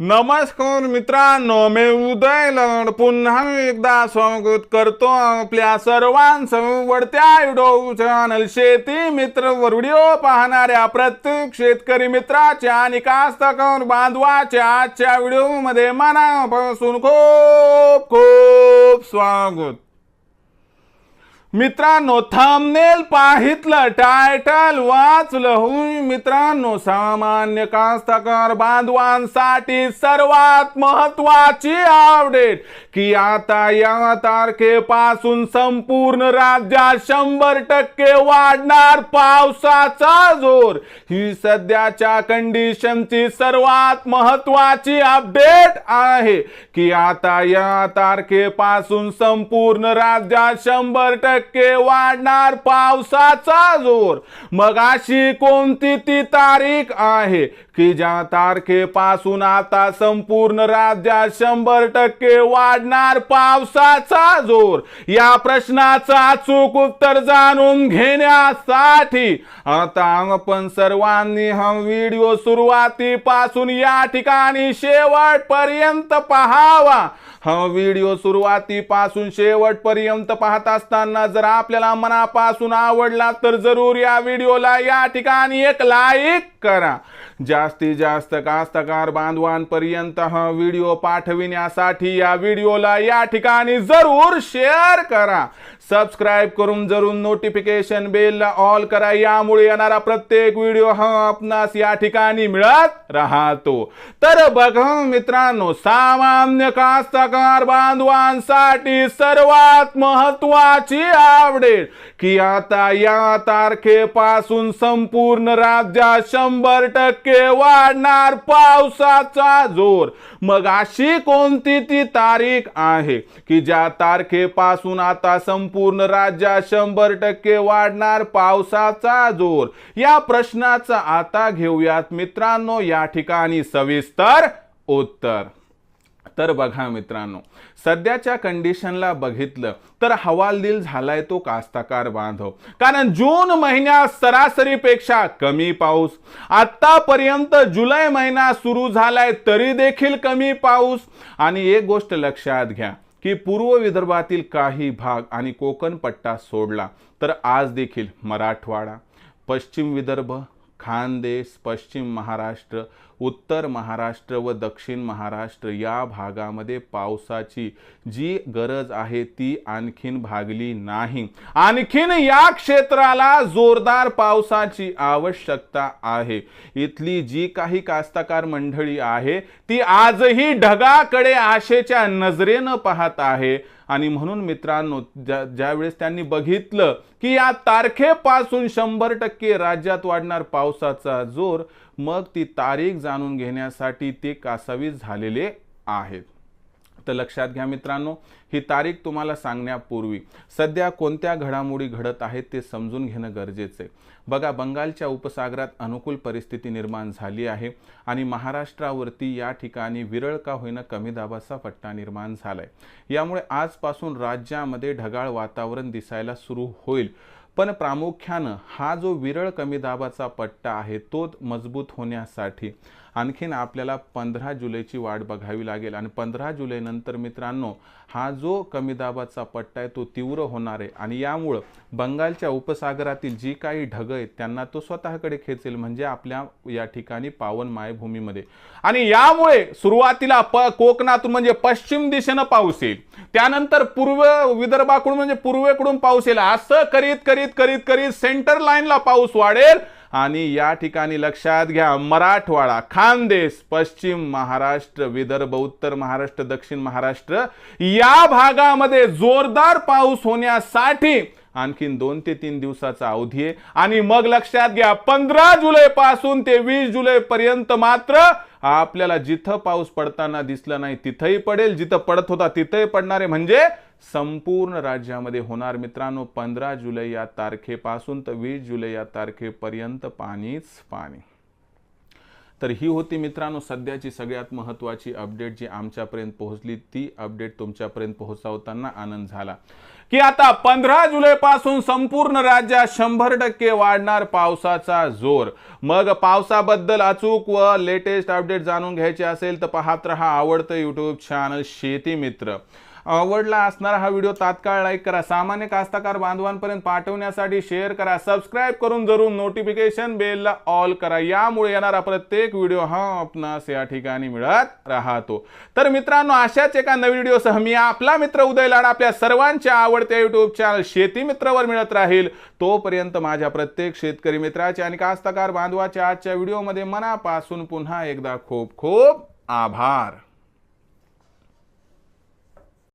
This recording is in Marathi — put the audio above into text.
नमस्कार मित्रांनो, मी उदय लड पुन्हा एकदा स्वागत करतो आपल्या सर्वांसोबतच्या युट्यूब चॅनल शेती मित्र वर व्हिडिओ पाहणाऱ्या प्रत्येक शेतकरी मित्राच्या आणि कास्तकार बांधवाच्या आजच्या व्हिडिओ मध्ये मनापासून खूप खूप स्वागत। मित्रांनो, थंबनेल पाहितलं, टायटल वाचलं, मित्रांनो सामान्य कास्तकार बांधवांसाठी सर्वात महत्त्वाची अपडेट की आता या तारखेपासून संपूर्ण राज्यात 100% वाढणार पावसाचा जोर। ही सध्याच्या कंडिशनची सर्वात महत्त्वाची अपडेट आहे की आता या तारखेपासून संपूर्ण राज्यात 100% वाढणार पावसाचा जोर। मग अशी कोणती ती तारीख आहे की ज्या तारखेपासून आता संपूर्ण राज्यात 100% वाढणार पावसाचा जोर? या प्रश्नाचं अचूक उत्तर जाणून घेण्यासाठी आता आपण सर्वांनी हा व्हिडिओ सुरुवातीपासून या ठिकाणी शेवटपर्यंत पाहावा। हा व्हिडिओ सुरुवातीपासून शेवटपर्यंत पाहत असताना जर आपल्याला मनापासून आवडला तर जरूर या व्हिडिओला या ठिकाणी एक लाईक करा। जास्तीत जास्त कास्तकार बांधवांपर्यंत हा व्हिडिओ पाठविण्यासाठी या व्हिडिओला या ठिकाणी जरूर शेअर करा। सबस्क्राइब करून जरूर नोटिफिकेशन बेलला ऑल करा, यामुळे येणारा प्रत्येक व्हिडिओ हा आपणास या ठिकाणी मिळत राहतो। तर बघा मित्रांनो, सामान्य कास्तकार बांधवांसाठी सर्वात महत्त्वाची अपडेट की आता या तारखेपासून संपूर्ण राज्यात 100% वाढणार पावसाचा जोर। मग अशी कोणती ती तारीख आहे की ज्या तारखेपासून आता संपूर्ण राज्यात 100% वाढणार पावसाचा जोर? या प्रश्नाचं आता घेऊयात मित्रांनो या ठिकाणी सविस्तर उत्तर। तर बघा मित्रांनो, सध्याच्या कंडिशनला बघितलं तर हवालदिल झालाय तो कास्तकार बांधव, कारण जून महिन्यात सरासरीपेक्षा कमी पाऊस, आतापर्यंत जुलै महिना सुरू झालाय तरी देखील कमी पाऊस। आणि एक गोष्ट लक्षात घ्या की पूर्व विदर्भातील काही भाग आणि कोकण पट्टा सोडला तर आज देखील मराठवाडा, पश्चिम विदर्भ, खानदेश, पश्चिम महाराष्ट्र, उत्तर महाराष्ट्र व दक्षिण महाराष्ट्र या भागामध्ये पावसाची जी गरज आहे ती आणखीन भागली नाही। आणखीन या क्षेत्राला जोरदार पावसाची आवश्यकता आहे। इथली जी काही कास्तकार मंडळी आहे ती आजही ढगाकडे आशेच्या नजरेनं पाहत आहे। आणि म्हणून मित्रांनो, ज्यावेळेस त्यांनी बघितलं की या तारखेपासून 100% राज्यात वाढणार पावसाचा जोर, मग ती तारीख जाणून घेण्यासाठी ते कासावीस झालेले आहेत। तर लक्षात घ्या मित्रांनो, ही तारीख तुम्हाला सांगण्यापूर्वी सध्या कोणत्या घडामोडी घडत आहेत ते समजून घेणं गरजेचं आहे। बघा, बंगालच्या उपसागरात अनुकूल परिस्थिती निर्माण झाली आहे आणि महाराष्ट्रावरती या ठिकाणी विरळ का होईना कमी दाबाचा पट्टा निर्माण झालाय। यामुळे आजपासून राज्यामध्ये ढगाळ वातावरण दिसायला सुरू होईल। पण प्रामुख्यानं हा जो विरळ कमी दाबाचा पट्टा आहे तो मजबूत होण्यासाठी आणखीन आपल्याला 15 जुलैची वाट बघावी लागेल। आणि 15 जुलै नंतर मित्रांनो, हा जो कमी दाबाचा पट्टा आहे तो तीव्र होणार आहे आणि यामुळे बंगालच्या उपसागरातील जी काही ढग आहेत त्यांना तो स्वतःकडे खेचेल, म्हणजे आपल्या या ठिकाणी पावन मायभूमीमध्ये। आणि यामुळे सुरुवातीला कोकणातून म्हणजे पश्चिम दिशेनं पाऊस येईल, त्यानंतर पूर्व विदर्भाकडून म्हणजे पूर्वेकडून पाऊस येईल। असं करीत करीत करीत करीत सेंटर लाईनला पाऊस वाढेल आणि या ठिकाणी लक्षात घ्या, मराठवाडा, खानदेश, पश्चिम महाराष्ट्र, विदर्भ, उत्तर महाराष्ट्र, दक्षिण महाराष्ट्र या भागामध्ये जोरदार पाऊस होण्यासाठी आणखीन 2 ते 3 दिवसाचा अवधी आहे। आणि मग लक्षात घ्या, 15 जुलै पासून ते 20 जुलै पर्यंत मात्र आपल्याला जिथं पाऊस पडताना दिसला नाही तिथंही पडेल, जिथं पडत होता तिथंही पडणार आहे, म्हणजे संपूर्ण राज्यामध्ये होणार मित्रांनो 15 जुलै या तारखेपासून तर 20 जुलै या तारखेपर्यंत पाणीच पाणी। तर ही होती मित्रांनो सध्याची सगळ्यात महत्त्वाची अपडेट जी आमच्यापर्यंत पोहोचली, ती अपडेट तुमच्यापर्यंत पोहोचवताना आनंद झाला की आता 15 जुलैपासून संपूर्ण राज्यात 100% वाढणार पावसाचा जोर। मग पावसाबद्दल अचूक व लेटेस्ट अपडेट जाणून घ्यायचे असेल तर पाहत रहा आवडतं यूट्यूब चॅनल शेती मित्र। आवडला असणारा हा व्हिडिओ तात्काळ लाईक करा, सामान्य कास्तकार बांधवांपर्यंत पाठवण्यासाठी शेअर करा, सबस्क्राईब करून जरूर नोटिफिकेशन बेलला ऑल करा, यामुळे येणारा प्रत्येक व्हिडिओ हा आपणास या ठिकाणी मिळत राहतो। तर मित्रांनो अशाच एका नवीन व्हिडिओसह मी आपला मित्र उदय लाड आपल्या सर्वांच्या आवडत्या यूट्यूब चॅनल शेती मित्रवर मिळत राहील। तोपर्यंत माझ्या प्रत्येक शेतकरी मित्राचे आणि कास्तकार बांधवाच्या आजच्या व्हिडिओमध्ये मनापासून पुन्हा एकदा खूप खूप आभार।